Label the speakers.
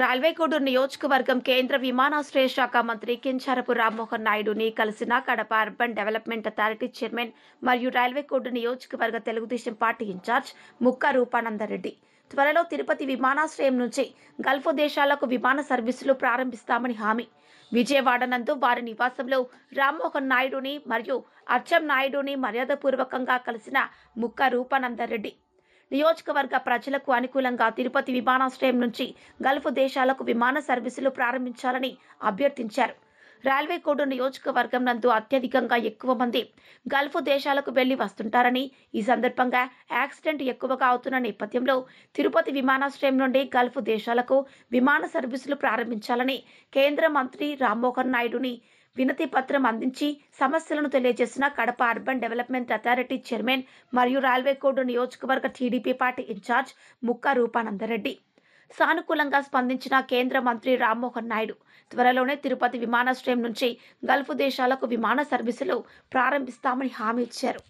Speaker 1: రాల్వేగూడూరు నియోజకవర్గం కేంద్ర విమానాశ్రయ శాఖ మంత్రి కింజరాపు రామ్మోహన్ నాయుడుని కలిసిన Kadapa urban development authority chairman మరియు రాల్వేగూడూరు నియోజకవర్గ తెలుగుదేశం పార్టీ ఇన్ఛార్జ్ ముక్క రూపానందరెడ్డి త్వరలో తిరుపతి విమానాశ్రయం నుంచి గల్ఫ్ దేశాలకు విమాన సర్వీసులు ప్రారంభిస్తామని హామీ. విజయవాడ నందు వారి నివాసంలో రామ్మోహన్ నాయుడుని మరియు అచ్చెం నాయుడుని మర్యాదపూర్వకంగా కలిసిన ముక్క రూపానందరెడ్డి నియోజకవర్గ ప్రజలకు అనుకూలంగా తిరుపతి విమానాశ్రయం నుంచి గల్ఫ్ దేశాలకు విమాన సర్వీసులు ప్రారంభించాలని అభ్యర్థించారు. రాల్వేగూడూరు నియోజకవర్గం నందు అత్యధికంగా ఎక్కువ మంది గల్ఫ్ దేశాలకు వెళ్లి వస్తుంటారని, ఈ సందర్భంగా యాక్సిడెంట్ ఎక్కువగా అవుతున్న నేపథ్యంలో తిరుపతి విమానాశ్రయం నుండి గల్ఫ్ దేశాలకు విమాన సర్వీసులు ప్రారంభించాలని కేంద్ర మంత్రి రామ్మోహన్ నాయుడుని వినతి పత్రం అందించి సమస్యలను తెలియజేసిన Kadapa urban development authority chairman మరియు రాల్వేగూడూరు నియోజకవర్గ టీడీపీ పార్టీ ఇన్ఛార్జ్ ముక్క రూపానందరెడ్డి సానుకూలంగా స్పందించిన కేంద్ర మంత్రి రామ్మోహన్ నాయుడు త్వరలోనే తిరుపతి విమానాశ్రయం నుంచి గల్ఫ్ దేశాలకు విమాన సర్వీసులు ప్రారంభిస్తామని హామీ ఇచ్చారు.